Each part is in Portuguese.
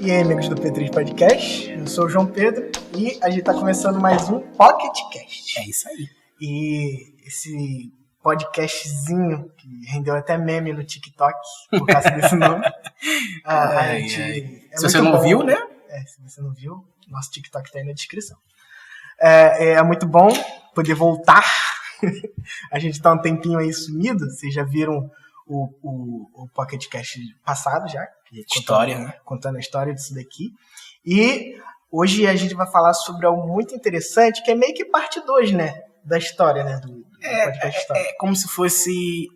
E aí, amigos do P3 Podcast, eu sou o João Pedro e a gente tá começando mais um PocketCast. É isso aí. E esse podcastzinho que rendeu até meme no TikTok por causa desse nome. Se você não viu, né? Se você não viu, nosso TikTok tá aí na descrição. É muito bom poder voltar. A gente tá um tempinho aí sumido, vocês já viram o PocketCast passado já. História, né? Contando a história disso daqui. E hoje a gente vai falar sobre algo muito interessante, que é meio que parte 2, né? Da história, né? Do podcast história. É como se fosse...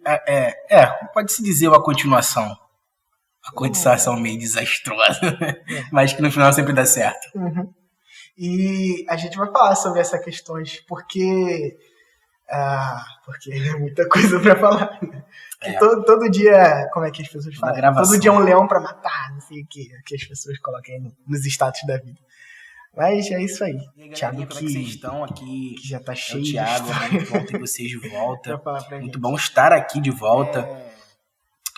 pode-se dizer uma continuação. Uma continuação meio desastrosa. Mas que no final sempre dá certo. Uhum. E a gente vai falar sobre essas questões, porque é muita coisa pra falar, né? Todo dia, como é que as pessoas falam? Todo dia é um leão pra matar, não sei o que as pessoas colocam aí nos status da vida. Mas é isso aí. E aí, Thiago, como é que vocês estão aqui? Que já tá cheio de Thiago, de muito bom ter vocês de volta. Muito gente. bom estar aqui de volta.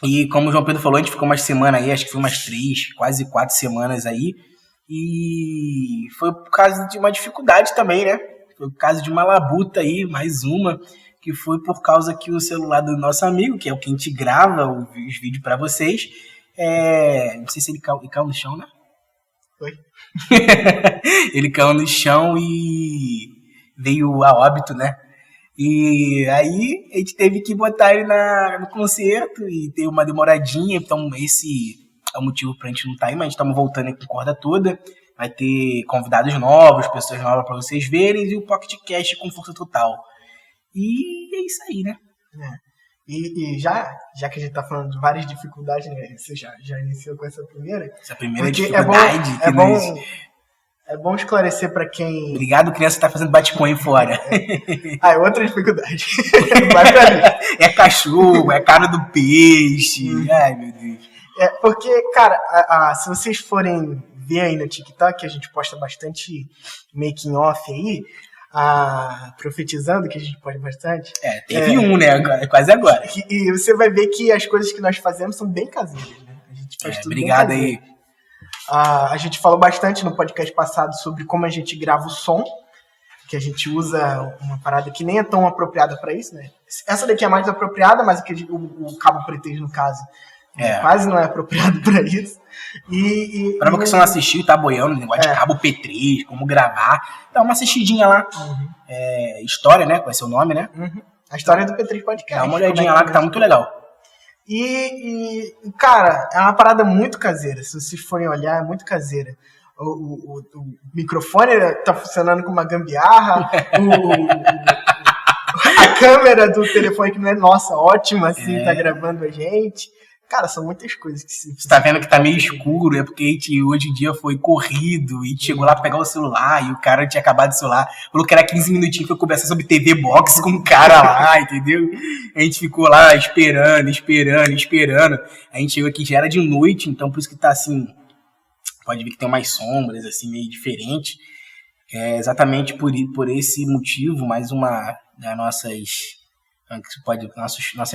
E como o João Pedro falou, a gente ficou umas semanas aí, acho que foi umas 3, quase 4 semanas aí. E foi por causa de uma dificuldade também, né? Foi por causa de uma labuta aí, mais uma, que foi por causa que o celular do nosso amigo, que é o que a gente grava os vídeos pra vocês, não sei se ele caiu no chão, né? Foi. Ele caiu no chão e veio a óbito, né? E aí a gente teve que botar ele no concerto e teve uma demoradinha, então esse é o motivo pra gente não estar aí, mas a gente estamos voltando aí com corda toda. Vai ter convidados novos, pessoas novas para vocês verem, e o PocketCast com força total. E é isso aí, né? E já que a gente tá falando de várias dificuldades, né? Você já iniciou com essa primeira? Essa primeira dificuldade. É bom esclarecer para quem... Obrigado, criança, tá fazendo bate-põe fora. É outra dificuldade. Vai pra mim. É cachorro, é cara do peixe. Ai, meu Deus. Porque, cara, se vocês forem ver aí no TikTok, a gente posta bastante making off aí, profetizando, que a gente posta bastante. Teve né? Quase agora. E você vai ver que as coisas que nós fazemos são bem caseiras, né? A gente faz tudo obrigado bem aí. A gente falou bastante no podcast passado sobre como a gente grava o som, que a gente usa uma parada que nem é tão apropriada para isso, né? Essa daqui é mais apropriada, mas o cabo pretexto, no caso, quase não é apropriado para isso. Pra você não assistiu, tá boiando, negócio de cabo P3, como gravar, dá uma assistidinha lá. História, né? Qual é seu nome, né? A história do P3 Podcast. Dá uma olhadinha lá que tá muito legal. E, cara, é uma parada muito caseira. Se vocês forem olhar, é muito caseira. O microfone tá funcionando com uma gambiarra. A câmera do telefone, que não é nossa, ótima, assim, tá gravando a gente. Cara, são muitas coisas que você tá vendo que tá meio escuro, é porque a gente hoje em dia foi corrido e chegou lá pra pegar o celular e o cara tinha acabado o celular, falou que era 15 minutinhos pra eu conversar sobre TV Box com o cara lá, entendeu? A gente ficou lá esperando. A gente chegou aqui, já era de noite, então por isso que tá assim, pode ver que tem umas sombras assim, meio diferente. É exatamente por esse motivo, mais uma das nossas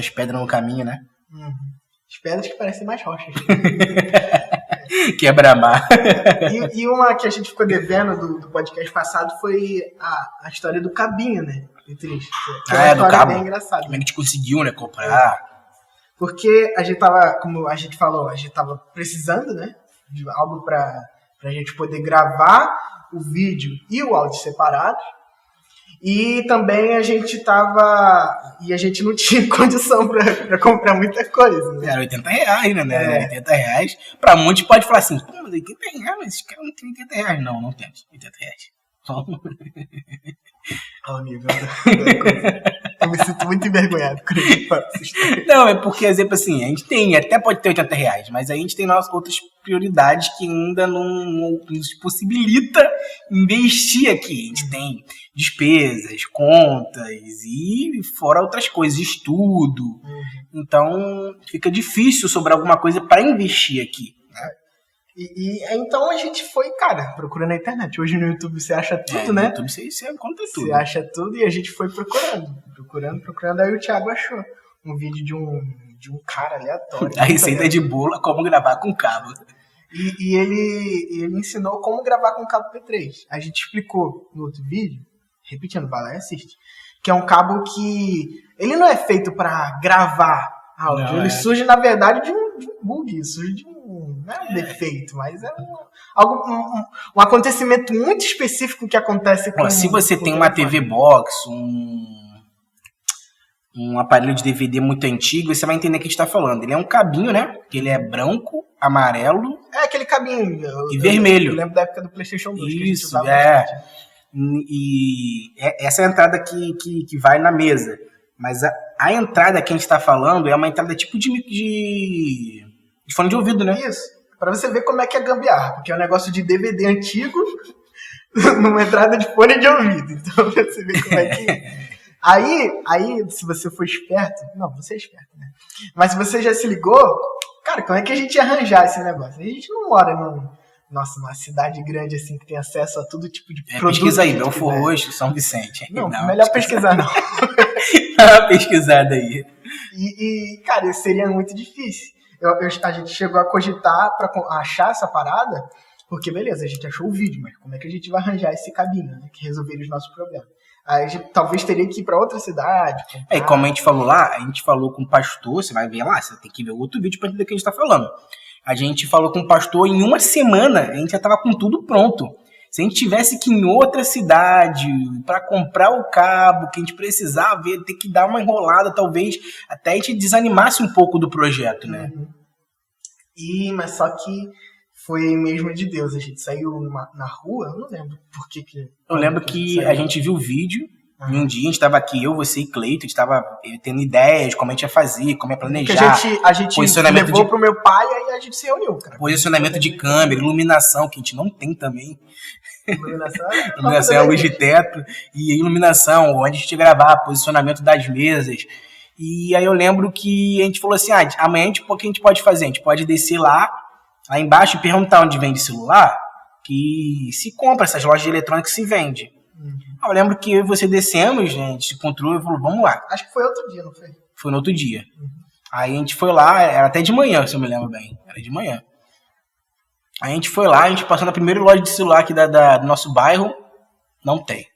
pedras no caminho, né? As pedras que parecem mais rochas. Quebra-mar. E uma que a gente ficou devendo do podcast passado foi a história do cabinho, né? Triste. Do cabo. Bem engraçada. Como é que a gente conseguiu, né, comprar? Porque a gente tava, como a gente falou, a gente tava precisando, né? De algo pra gente poder gravar o vídeo e o áudio separados. E também a gente não tinha condição pra comprar muita coisa, né? Era R$80, né? R$80. Pra muitos pode falar assim, pô, mas R$80, mas esse cara não tem R$80. Não temos R$80. Amigo, eu me sinto muito envergonhado com isso. Não, é porque, exemplo assim, a gente pode ter R$80, mas a gente tem nossas outras prioridades que ainda não nos possibilita investir aqui. A gente tem despesas, contas e fora outras coisas, estudo. Então, fica difícil sobrar alguma coisa para investir aqui. Então a gente foi, cara, procurando na internet. Hoje no YouTube você acha tudo, né? No YouTube você encontra tudo. Você acha tudo e a gente foi procurando. Aí o Thiago achou um vídeo de um cara aleatório. A receita de bolo, como gravar com cabo. E ele ensinou como gravar com o cabo P3. A gente explicou no outro vídeo, repetindo, vai lá e assiste, que é um cabo que ele não é feito para gravar áudio. Não, ele surge, na verdade, de um bug, surge de um defeito, mas é um acontecimento muito específico que acontece com... Se você tem uma TV Box, um aparelho de DVD muito antigo, você vai entender o que a gente está falando. Ele é um cabinho, né? Que ele é branco, amarelo... É aquele cabinho... E vermelho. Eu lembro da época do PlayStation 2. Isso, que a gente usava bastante. E essa é a entrada que vai na mesa. Mas a entrada que a gente está falando é uma entrada tipo de fone de ouvido, né? Isso. Pra você ver como é que é gambiarra. Porque é um negócio de DVD antigo numa entrada de fone de ouvido. Então você vê como é que... Aí, se você for esperto... Não, você é esperto, né? Mas se você já se ligou... Cara, como é que a gente ia arranjar esse negócio? A gente não mora numa cidade grande assim que tem acesso a todo tipo de produto. Pesquisa aí, Belfort Roxo, São Vicente. Não, melhor pesquisar não. Dá uma pesquisada aí. E, cara, isso seria muito difícil. A gente chegou a cogitar pra achar essa parada, porque beleza, a gente achou o vídeo, mas como é que a gente vai arranjar esse cabinho, né, que resolveria os nossos problemas? Aí a gente talvez teria que ir pra outra cidade. E como a gente falou lá, a gente falou com o pastor, você vai ver lá, você tem que ver outro vídeo pra entender o que a gente tá falando. A gente falou com o pastor, em uma semana a gente já tava com tudo pronto. Se a gente tivesse que ir em outra cidade pra comprar o cabo que a gente precisava, ia ter que dar uma enrolada, talvez até a gente desanimasse um pouco do projeto, né? Uhum. Mas só que foi mesmo de Deus. A gente saiu na rua, eu não lembro por que. Eu lembro que a gente viu o vídeo, e um dia a gente estava aqui, eu, você e Cleiton, a gente estava tendo ideias de como a gente ia fazer, como ia planejar. A gente levou pro meu pai e aí a gente se reuniu, cara. Posicionamento de câmera, iluminação, que a gente não tem também. Iluminação é a luz de teto. E iluminação, onde a gente ia gravar, posicionamento das mesas. E aí eu lembro que a gente falou assim, amanhã o que a gente pode fazer? A gente pode descer lá embaixo e perguntar onde vende celular, que se compra, essas lojas de eletrônica se vende. Eu lembro que eu e você descemos, gente, se encontrou e falou, vamos lá. Acho que foi outro dia, não foi? Foi no outro dia. Aí a gente foi lá, era até de manhã, se eu me lembro bem. Era de manhã. Aí a gente foi lá, a gente passou na primeira loja de celular aqui do nosso bairro, não tem.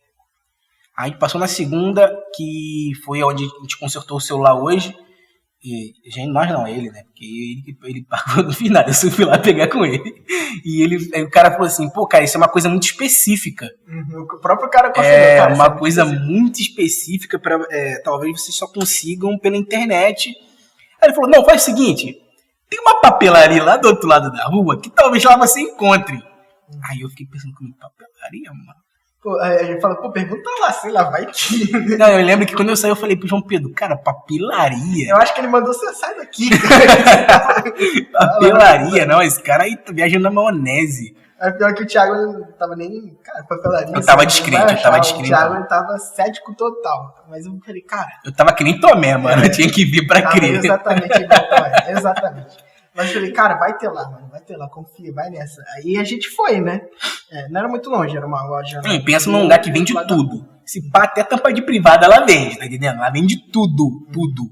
Aí a gente passou na segunda, que foi onde a gente consertou o celular hoje. E, gente, nós não, ele, né? Porque ele pagou no final, eu fui lá pegar com ele. E aí o cara falou assim, pô, cara, isso é uma coisa muito específica. O próprio cara conseguiu, cara. É uma coisa muito específica, talvez vocês só consigam pela internet. Aí ele falou, não, faz o seguinte, tem uma papelaria lá do outro lado da rua que talvez lá você encontre. Aí eu fiquei pensando, como papelaria, mano? Aí ele fala, pergunta lá, sei lá, vai que... Não, eu lembro que quando eu saí, eu falei pro João Pedro, cara, papelaria? Eu acho que ele mandou você sair daqui. Papelaria, não, esse cara aí tá viajando na maionese. É pior que o Thiago não tava nem... Cara, papelaria... Eu tava descrente. O Thiago ele tava cético total. Mas eu falei, cara... Eu tava que nem Tomé, mano, eu tinha que vir pra crer. Exatamente igual Tomé, exatamente. Mas eu falei, cara, vai ter lá, mano, vai ter lá, confia, vai nessa. Aí a gente foi, né? Não era muito longe, era uma loja... Pensa num lugar que vende tudo. Se bater a tampa de privada, ela vende, tá entendendo? Ela vende tudo, tudo.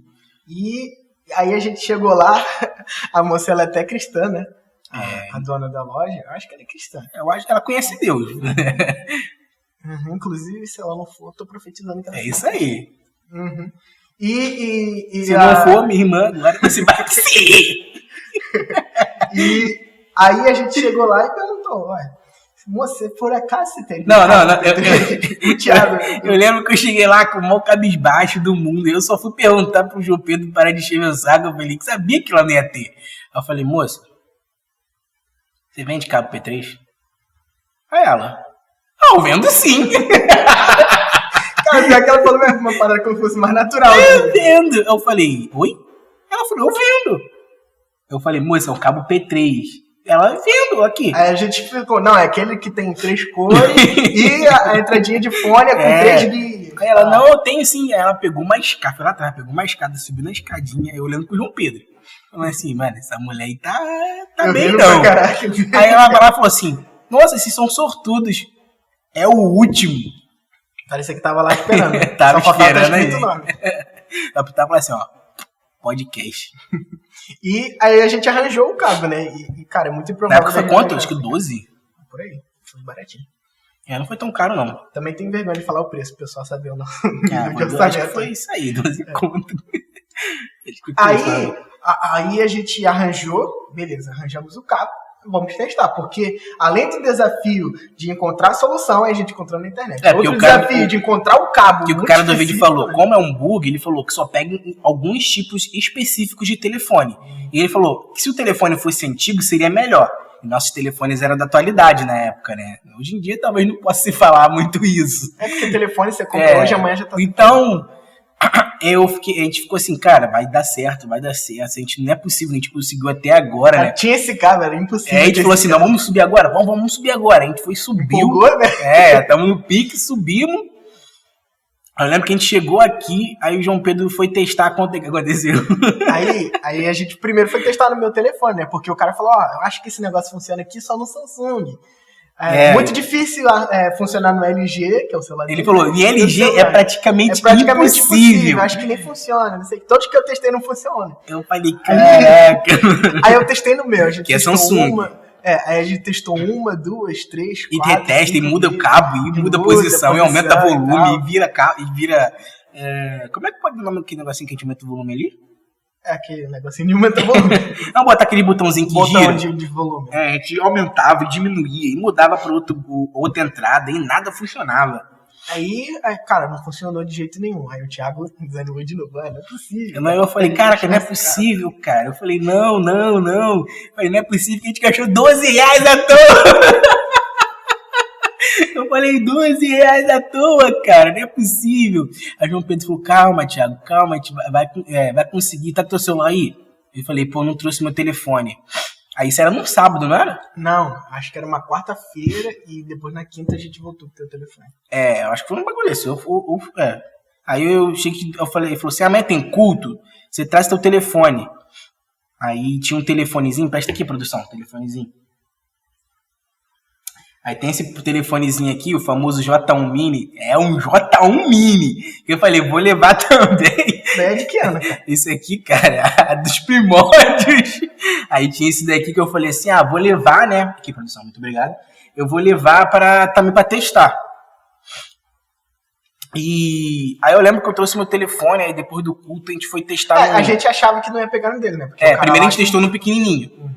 E aí a gente chegou lá, a moça, ela é até cristã, né? A dona da loja, eu acho que ela é cristã. Eu acho que ela conhece Deus. Inclusive, se ela não for, eu tô profetizando que ela é isso aí. E se não for, minha irmã, agora você vai ser. E aí a gente chegou lá e perguntou, moça, por acaso você tem... Não. Eu lembro que eu cheguei lá com o maior cabisbaixo do mundo. Eu só fui perguntar pro João Pedro parar de encher meu saco. Eu falei que sabia que ela não ia ter. Aí eu falei, moça, você vende cabo P3? Aí ela, eu vendo sim. Cara, pior que ela falou uma parada como se fosse mais natural. Eu vendo. Eu falei, oi? Ela falou, eu vendo. Eu falei, moça, é um cabo P3. Ela vendo aqui. Aí a gente ficou, não, é aquele que tem 3 cores e a entradinha de fone é com 3 de... Aí ela, não, eu tenho sim. Aí ela pegou uma escada, foi lá atrás, pegou uma escada, subiu na escadinha, eu olhando pro João Pedro. Falando assim, mano, essa mulher aí tá bem não. Aí ela falou assim, nossa, esses são sortudos. É o último. Parecia que tava lá esperando. Tava esperando aí. Ela tava falando assim, ó, podcast. E aí a gente arranjou o cabo, né? E cara, é muito improvável. Na época foi quanto? Acho que 12? Por aí, foi baratinho. Não foi tão caro, não. Também tem vergonha de falar o preço, o pessoal saber ou não. Acho que foi isso aí, 12 conto. Aí a gente arranjou, beleza, arranjamos o cabo, vamos testar, porque além do desafio de encontrar a solução, a gente encontrou na internet. Outro desafio de encontrar o cabo. Que o cara do vídeo falou, como é um bug, ele falou que só pega alguns tipos específicos de telefone. E ele falou que se o telefone fosse antigo, seria melhor. E nossos telefones eram da atualidade na época, né? Hoje em dia talvez não possa se falar muito isso. É porque o telefone você compra hoje, amanhã já tá... Então... a gente ficou assim, cara, vai dar certo. A gente não é possível, a gente conseguiu até agora, né? Tinha esse cabo, era impossível. A gente falou assim, não, vamos subir agora, vamos subir agora. A gente foi, subiu. Empolgou, né? Estamos no pique, subimos. Eu lembro que a gente chegou aqui, aí o João Pedro foi testar quanto é que aconteceu. Aí a gente primeiro foi testar no meu telefone, né? Porque o cara falou, eu acho que esse negócio funciona aqui só no Samsung. Muito difícil funcionar no LG, que é o celular. Ele falou, e LG é praticamente impossível. Acho que nem funciona. Não sei, todos que eu testei não funcionam. Eu falei, caraca. Aí eu testei no meu. A gente que é Samsung. Aí a gente testou 1, 2, 3, 4. E retesta, e muda o cabo, e muda a posição, e aumenta o volume, e vira cabo, e vira... como é que pode o nome daquele negocinho que a gente aumenta o volume ali? Aquele negocinho de aumentar o volume. Vamos botar aquele botãozinho que gira. De volume. A gente aumentava e diminuía, e mudava para outra entrada, e nada funcionava. Aí, cara, não funcionou de jeito nenhum. Aí o Thiago desanimou de novo. Não é possível. Eu falei, cara, não é possível, cara. Eu falei, não. Eu falei, não é possível que a gente gastou R$12 à toa. Eu falei, R$12 à toa, cara, não é possível. Aí João Pedro falou, calma, Thiago, calma, a gente vai conseguir, tá com teu celular aí? Eu falei, pô, não trouxe meu telefone. Aí isso era num sábado, não era? Não, acho que era uma quarta-feira e depois na quinta a gente voltou pro teu telefone. Eu acho que foi um bagulho desse. Aí eu cheguei, ele falou assim, amanhã tem culto, você traz teu telefone. Aí tinha um telefonezinho, presta aqui, produção, telefonezinho. Aí tem esse telefonezinho aqui, o famoso J1 Mini. É um J1 Mini. Eu falei, vou levar também. É de que ano, cara? Esse aqui, cara, dos primórdios. Aí tinha esse daqui que eu falei assim, vou levar, né? Aqui, produção, muito obrigado. Eu vou levar também pra testar. E aí eu lembro que eu trouxe meu telefone, aí depois do culto a gente foi testar. A gente achava que não ia pegar no dele, né? Porque primeiro a gente testou no pequenininho.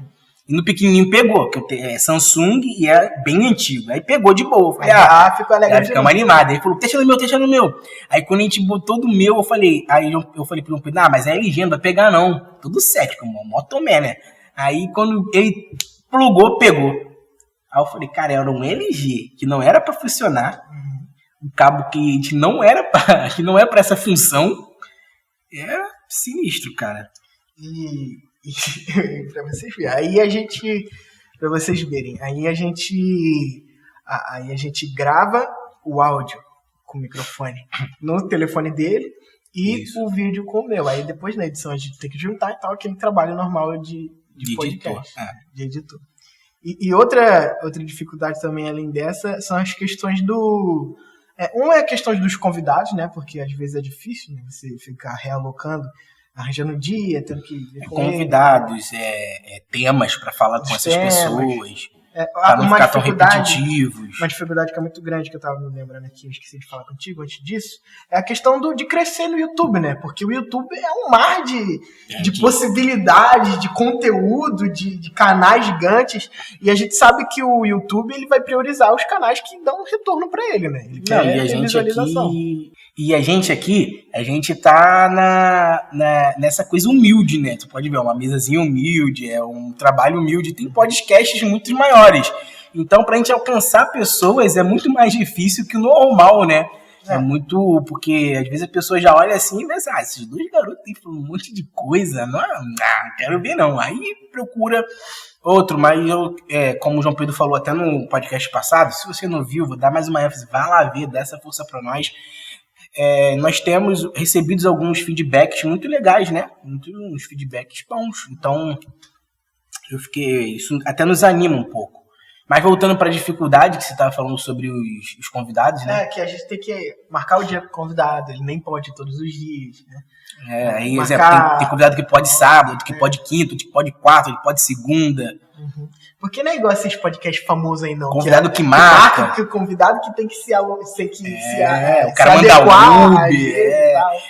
E no pequenininho pegou, que é Samsung e é bem antigo. Aí pegou de boa. Eu falei, ficou legal. Ficamos animados. Aí falou, testa no meu. Aí quando a gente botou do meu, eu falei pro João Pedro, mas é LG, não vai pegar não. Tudo certo, como motomé, né? Aí quando ele plugou, pegou. Aí eu falei, cara, era um LG, que não era pra funcionar. Um cabo que a gente não era que não é pra essa função. Era sinistro, cara. Pra vocês verem. Pra vocês verem, aí a gente grava o áudio com o microfone no telefone dele e o vídeo com o meu. Aí depois na edição a gente tem que juntar e tal, aquele trabalho normal de podcast, de editor. E outra dificuldade também além dessa são as questões do... uma é a questão dos convidados, né? Porque às vezes é difícil, né, você ficar realocando, arranjando dia, tendo que ver com convidados, temas para falar com essas pessoas, para não ficar tão repetitivos. Uma dificuldade que é muito grande, que eu tava me lembrando aqui, eu esqueci de falar contigo antes disso, é a questão de crescer no YouTube, né? Porque o YouTube é um mar de possibilidades, de conteúdo, de canais gigantes, e a gente sabe que o YouTube ele vai priorizar os canais que dão um retorno para ele, né? Ele quer visualização. E a gente tá nessa coisa humilde, né? Tu pode ver, uma mesazinha humilde, é um trabalho humilde, tem podcasts muito maiores. Então, pra gente alcançar pessoas é muito mais difícil que o normal, né? É muito... Porque às vezes a pessoa já olha assim e pensa, esses dois garotos têm um monte de coisa, não quero ver não. Aí procura outro, mas como o João Pedro falou até no podcast passado, se você não viu, vou dar mais uma ênfase, vai lá ver, dá essa força pra nós. Nós temos recebido alguns feedbacks muito legais, né? Uns feedbacks bons. Então, isso até nos anima um pouco. Mas voltando para a dificuldade que você estava falando sobre os convidados, né? Que a gente tem que marcar o dia com o convidado, ele nem pode todos os dias, né? Aí, exemplo, tem convidado que pode sábado, que pode quinta, que pode quarta, que pode segunda. Uhum. Porque não é igual esses podcasts famosos aí, não. Convidado que marca. Que o convidado que tem que se o cara manda Uber.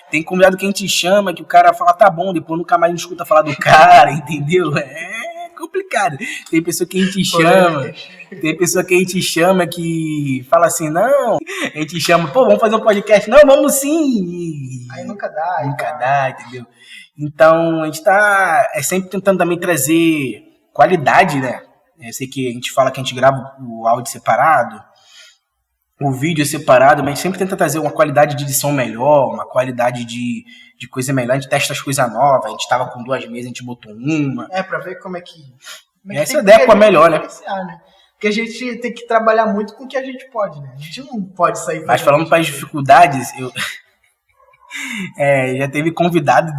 Tem convidado que a gente chama, que o cara fala, tá bom, depois nunca mais a gente escuta falar do cara, entendeu? É complicado. Tem pessoa que a gente chama. Tem pessoa que a gente chama que fala assim, não, a gente chama, pô, vamos fazer um podcast. Não, vamos sim. Aí nunca dá. Nunca dá, entendeu? Então, a gente tá sempre tentando também trazer qualidade, né? Eu sei que a gente fala que a gente grava o áudio separado, o vídeo é separado, mas a gente sempre tenta trazer uma qualidade de edição melhor, uma qualidade de coisa melhor. A gente testa as coisas novas, a gente tava com 2 mesas, a gente botou uma. Pra ver como é que essa ideia é melhor, né? Porque a gente tem que trabalhar muito com o que a gente pode, né? A gente não pode sair... Mas falando para as dificuldades, já teve convidado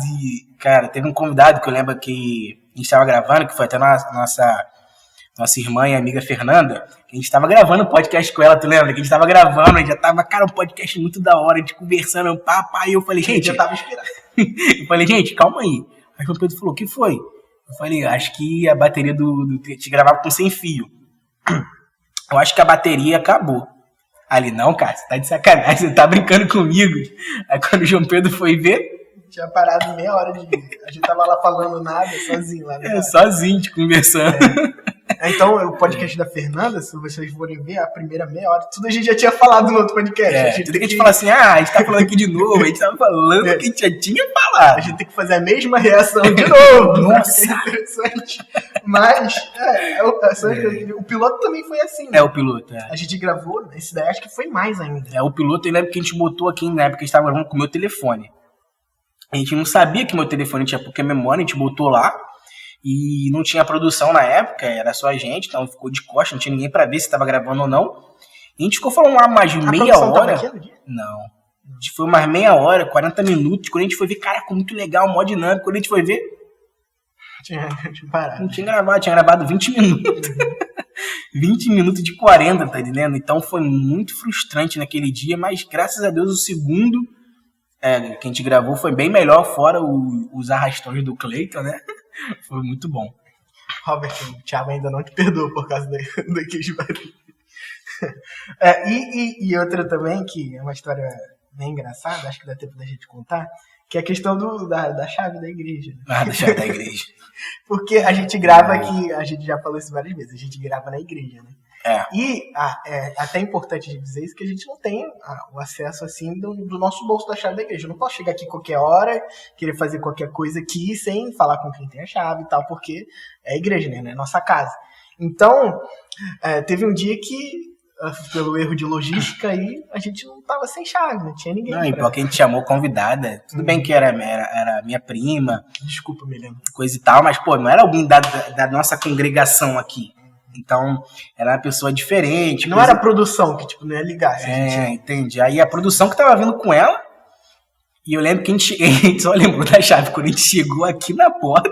teve um convidado que eu lembro que a gente estava gravando, que foi até nossa irmã e amiga Fernanda, que a gente estava gravando um podcast com ela, tu lembra? Que a gente estava gravando, a gente já tava, um podcast muito da hora, a gente conversando, e eu falei, gente... já tava inspirado. Eu falei, gente, calma aí. Aí o Pedro falou, o que foi? Eu falei, acho que a bateria te gravava com sem fio. Eu acho que a bateria acabou. Ali, não, cara, você tá de sacanagem, você tá brincando comigo. Aí quando o João Pedro foi ver... Tinha parado meia hora a gente tava lá falando nada, sozinho lá. Né? Sozinho, conversando. Então, o podcast da Fernanda, se vocês forem ver, a primeira meia hora, tudo a gente já tinha falado no outro podcast. Tudo que a gente fala assim, a gente tá falando aqui de novo, a gente tava falando que a gente já tinha falado. A gente tem que fazer a mesma reação de novo. Nossa! É interessante. Mas, o piloto também foi assim, né? O piloto, A gente gravou, esse daí acho que foi mais ainda. O piloto, eu lembro que a gente botou aqui, na época que a gente tava gravando com o meu telefone. A gente não sabia que meu telefone tinha pouca memória, a gente botou lá. E não tinha produção na época, era só a gente, então ficou de costa, não tinha ninguém pra ver se tava gravando ou não. E a gente ficou falando lá mais de meia hora. Tava aqui no dia? Não. A gente foi umas meia hora, 40 minutos. Quando a gente foi ver, cara, ficou muito legal, mó dinâmico. Quando a gente foi ver, tinha parado. Não tinha gravado, tinha gravado 20 minutos. 20 minutos de 40, tá entendendo? Então foi muito frustrante naquele dia, mas graças a Deus o segundo que a gente gravou foi bem melhor, fora os arrastões do Cleiton, né? Foi muito bom. Robert, o Thiago ainda não te perdoa por causa daqueles barulhos. E outra também, que é uma história bem engraçada, acho que dá tempo da gente contar, que é a questão da chave da igreja. Da chave da igreja. Porque a gente grava aqui, a gente já falou isso várias vezes, a gente grava na igreja, né? E é até importante dizer isso, que a gente não tem o acesso assim do nosso bolso da chave da igreja. Eu não posso chegar aqui qualquer hora, querer fazer qualquer coisa aqui sem falar com quem tem a chave e tal, porque é a igreja, né? Não é nossa casa. Então, teve um dia que, pelo erro de logística aí, a gente não tava sem chave, não tinha ninguém. Não, e porque a gente chamou convidada, tudo bem que era minha prima. Desculpa, me lembro. Coisa e tal, mas, não era alguém da nossa congregação aqui. Então, era uma pessoa diferente. Não era a produção, que não ia ligar. Entendi. Aí a produção que tava vindo com ela, e eu lembro que a gente só lembrou da chave quando a gente chegou aqui na porta,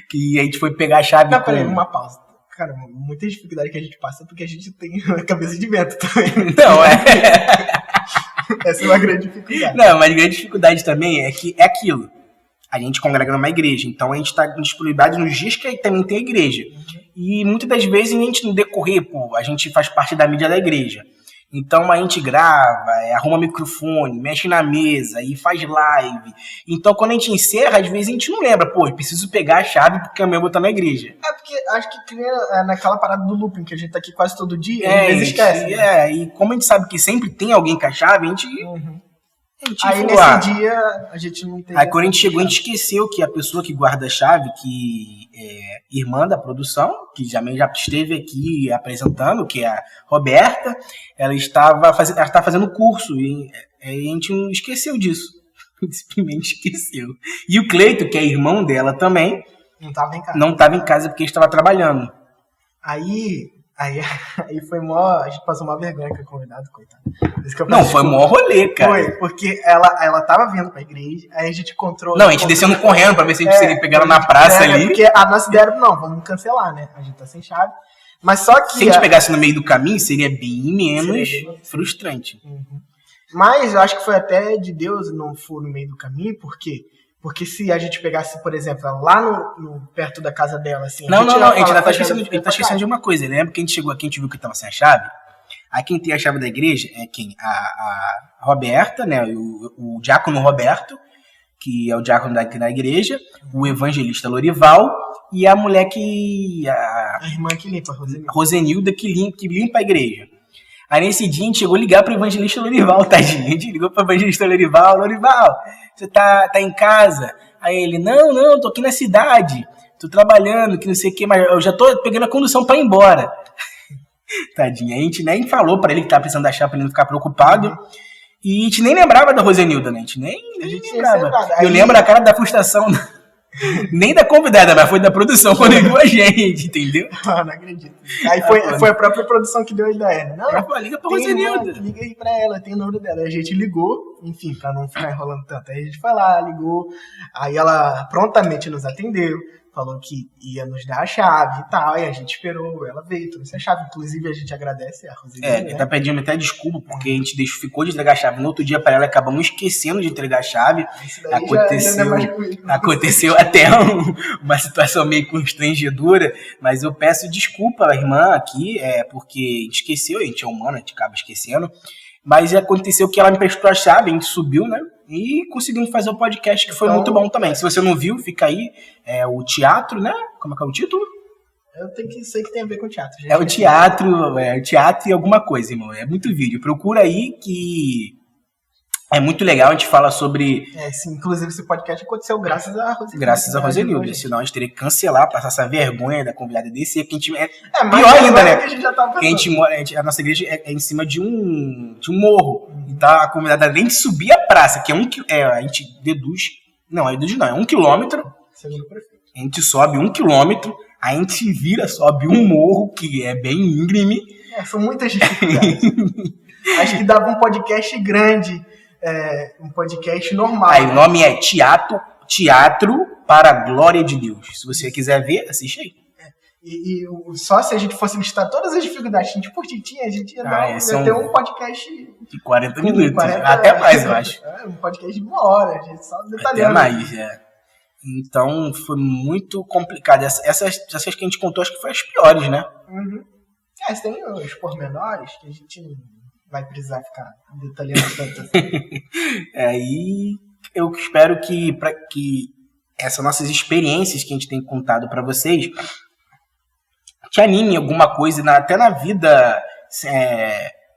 que a gente foi pegar a chave. Não, peraí, uma pausa. Cara, muita dificuldade que a gente passa porque a gente tem a cabeça de vento também. Então, essa é uma grande dificuldade. Não, mas a grande dificuldade também é que é aquilo. A gente congrega numa igreja, então a gente está com disponibilidade nos dias que também tem a igreja. E muitas das vezes a gente, no decorrer, a gente faz parte da mídia da igreja. Então a gente grava, arruma microfone, mexe na mesa e faz live. Então quando a gente encerra, às vezes a gente não lembra, eu preciso pegar a chave porque amanhã eu vou estar na igreja. Porque acho que naquela parada do looping, que a gente tá aqui quase todo dia, às vezes esquece. E como a gente sabe que sempre tem alguém com a chave, a gente... Aí nesse dia a gente não tem. Aí quando a gente chegou, a gente esqueceu que a pessoa que guarda a chave, que é irmã da produção, que já esteve aqui apresentando, que é a Roberta, ela estava fazendo curso e a gente não esqueceu disso. Simplesmente esqueceu. E o Cleiton, que é irmão dela também, não estava em casa porque estava trabalhando. Aí foi a gente passou uma vergonha com a convidada, coitada. Não, foi mó rolê, cara. Foi, porque ela tava vindo pra igreja, aí a gente encontrou... Não, a gente descendo correndo pra ver se a gente conseguia pegar ela na praça ali. Porque a nossa ideia era, vamos cancelar, né? A gente tá sem chave. Mas só que... Se a gente pegasse no meio do caminho, seria bem menos frustrante. Uhum. Mas eu acho que foi até de Deus não for no meio do caminho, por quê? Porque se a gente pegasse, por exemplo, lá no perto da casa dela, assim... Não, a gente ainda tá esquecendo de uma coisa. Lembra que a gente chegou aqui, a gente viu que tava sem a chave? Aí quem tem a chave da igreja é quem? A Roberta, né? O diácono Roberto, que é o diácono aqui na igreja, o evangelista Lorival e a mulher que... A irmã que limpa, Rosenilda, que limpa a igreja. Aí nesse dia a gente chegou a ligar pro evangelista Lorival, tadinho. A gente ligou pro evangelista Lorival, você tá em casa? Aí ele, não, tô aqui na cidade, tô trabalhando, que não sei o que, mas eu já tô pegando a condução pra ir embora. Tadinho, a gente nem falou pra ele que tava precisando da chave pra ele não ficar preocupado. E a gente nem lembrava da Rosenilda, né? A gente nem lembrava. Eu lembro a cara da frustração, nem da convidada, mas foi da produção quando ligou a gente, entendeu? Não acredito. Aí foi a própria produção que deu a ideia. Não, liga pra Rosenilda. Liga aí pra ela, tem o número dela. Aí a gente ligou, enfim, pra não ficar enrolando tanto. Aí a gente foi lá, ligou. Aí ela prontamente nos atendeu. Falou que ia nos dar a chave e tal, e a gente esperou, ela veio, trouxe a chave. Inclusive, a gente agradece a Rosinha. Né? Tá pedindo até desculpa, porque a gente ficou de entregar a chave. No outro dia, para ela, acabamos esquecendo de entregar a chave. Aconteceu até uma situação meio constrangedora, mas eu peço desculpa à irmã aqui, porque a gente esqueceu, a gente é humano, a gente acaba esquecendo. Mas aconteceu que ela me prestou a chave, a gente subiu, né? E conseguimos fazer o podcast, que foi muito bom também. Se você não viu, fica aí. É o teatro, né? Como é que é o título? Eu sei que tem a ver com teatro. Gente. É o teatro e alguma coisa, irmão. É muito vídeo. Procura aí que é muito legal. A gente fala sobre... sim, inclusive esse podcast aconteceu graças a Rosenilda. Graças a Rosenilda. Senão a gente teria que cancelar, passar essa vergonha da convidada desse. Que a gente pior ainda, né? Que a gente já tá porque a nossa igreja é em cima de um morro. Então a convidada nem subir a praça, que a gente deduz... Não, é 1 quilômetro. Segundo o prefeito. A gente sobe 1 quilômetro, a gente sobe um morro que é bem íngreme. São muitas dificuldades. Acho que dava um podcast grande, um podcast normal. Aí o nome é Teatro para a Glória de Deus. Se você quiser ver, assiste aí. E só se a gente fosse listar todas as dificuldades que a gente por tinha, a gente ia ter um podcast de 40 minutos. Até mais, eu acho. Um podcast de 1 hora, a gente só detalhando. Até mais, Então foi muito complicado. Essas que a gente contou, acho que foram as piores, né? Uhum. Tem os pormenores que a gente não vai precisar ficar detalhando tanto assim. Aí eu espero que essas nossas experiências que a gente tem contado para vocês te anime alguma coisa, até na vida,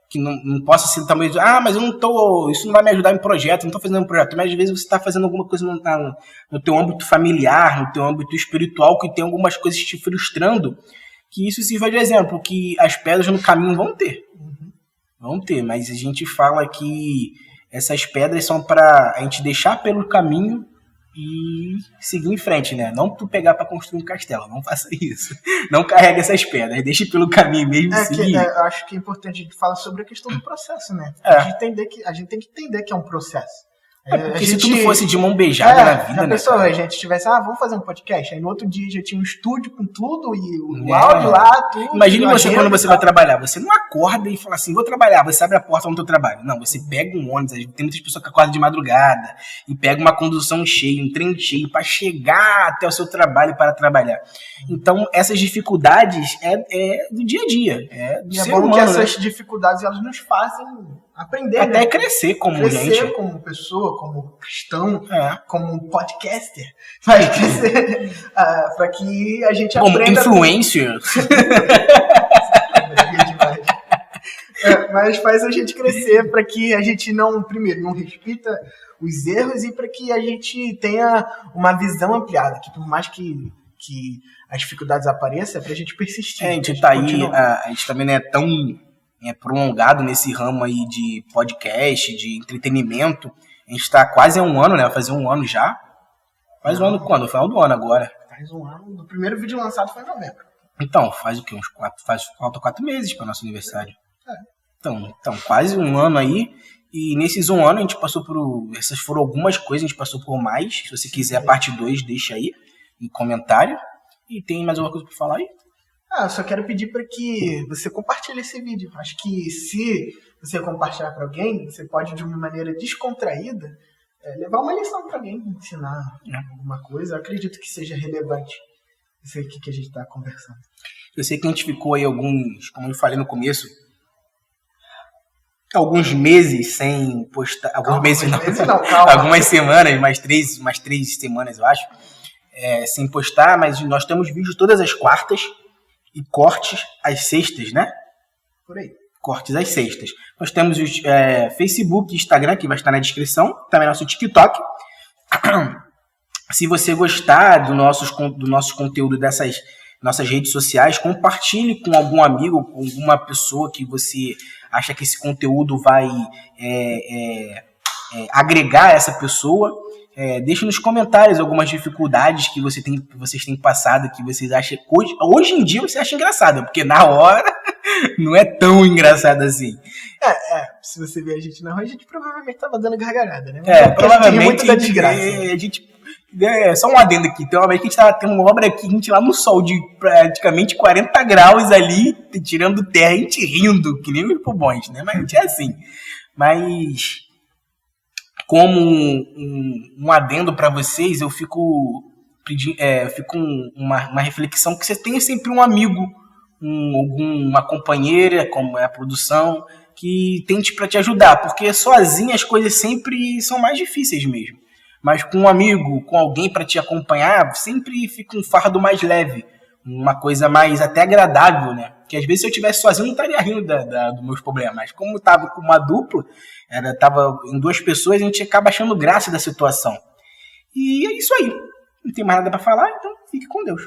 que não possa ser também, mas eu não tô, isso não vai me ajudar em projeto, não tô fazendo um projeto, mas às vezes você está fazendo alguma coisa no teu âmbito familiar, no teu âmbito espiritual, que tem algumas coisas te frustrando, que isso sirva de exemplo, que as pedras no caminho vão ter. Vão ter, mas a gente fala que essas pedras são para a gente deixar pelo caminho e seguir em frente, né? Não tu pegar para construir um castelo, não faça isso. Não carregue essas pedras, deixe pelo caminho mesmo seguir. Eu acho que é importante a gente falar sobre a questão do processo, né? A gente tem que entender que é um processo. Porque se tudo fosse de mão beijada na vida, né? Pessoa, a gente tivesse, vamos fazer um podcast. Aí no outro dia já tinha um estúdio com tudo e o áudio lá, tudo. Imagine você quando você vai trabalhar. Você não acorda e fala assim, vou trabalhar. Você abre a porta no teu trabalho. Não, você pega um ônibus. Tem muitas pessoas que acordam de madrugada e pega uma condução cheia, um trem cheio para chegar até o seu trabalho para trabalhar. Então, essas dificuldades é do dia a dia. É bom que essas dificuldades elas nos fazem aprender. Até crescer como gente. Crescer como pessoa, como cristão, como podcaster. Vai crescer para que a gente como aprenda. Como influencer. Mas faz a gente crescer para que a gente não repita os erros e para que a gente tenha uma visão ampliada, que por mais que as dificuldades apareçam, é para a gente persistir. A gente tá aí, a gente também não é tão prolongado nesse ramo aí de podcast, de entretenimento. A gente está quase há 1 ano, né? Vai fazer 1 ano já. Faz 1 ano quando? No final do ano agora. Faz 1 ano. O primeiro vídeo lançado foi em novembro. Então, faz o quê? Falta 4 meses para nosso aniversário. Então, quase 1 ano aí. E nesses 1 ano a gente passou por... Essas foram algumas coisas, a gente passou por mais. Se você quiser a parte 2, deixa aí no comentário. E tem mais alguma coisa para falar aí? Eu só quero pedir para que você compartilhe esse vídeo. Acho que se você compartilhar para alguém, você pode, de uma maneira descontraída, levar uma lição para alguém, ensinar alguma coisa. Eu acredito que seja relevante isso aqui que a gente está conversando. Eu sei que a gente ficou aí como eu falei no começo, alguns meses sem postar. Algumas semanas, mais três semanas, eu acho, sem postar, mas nós temos vídeos todas as quartas e cortes às sextas, né? Por aí. Cortes às sextas. Nós temos os Facebook e Instagram, que vai estar na descrição, também nosso TikTok. Se você gostar do nosso conteúdo dessas nossas redes sociais, compartilhe com algum amigo, com alguma pessoa que você acha que esse conteúdo vai agregar essa pessoa. Deixe nos comentários algumas dificuldades que vocês têm passado, que vocês acham hoje em dia você acha engraçado, porque na hora não é tão engraçado assim. Se você ver a gente na rua, a gente provavelmente tava dando gargalhada, né? Provavelmente a gente só um adendo aqui. Tem uma vez que a gente tava tendo uma obra aqui, a gente lá no sol de praticamente 40 graus ali, tirando terra, a gente rindo, que nem os pulmões, né? Mas a gente é assim. Mas como um adendo para vocês, eu fico uma reflexão que você tenha sempre um amigo, uma companheira, como é a produção, que tente para te ajudar, porque sozinho as coisas sempre são mais difíceis mesmo. Mas com um amigo, com alguém para te acompanhar, sempre fica um fardo mais leve, uma coisa mais até agradável, né? Porque às vezes se eu estivesse sozinho eu não estaria rindo dos meus problemas, mas como eu estava com uma dupla, tava em duas pessoas, a gente acaba achando graça da situação. E é isso aí. Não tem mais nada para falar, então fique com Deus.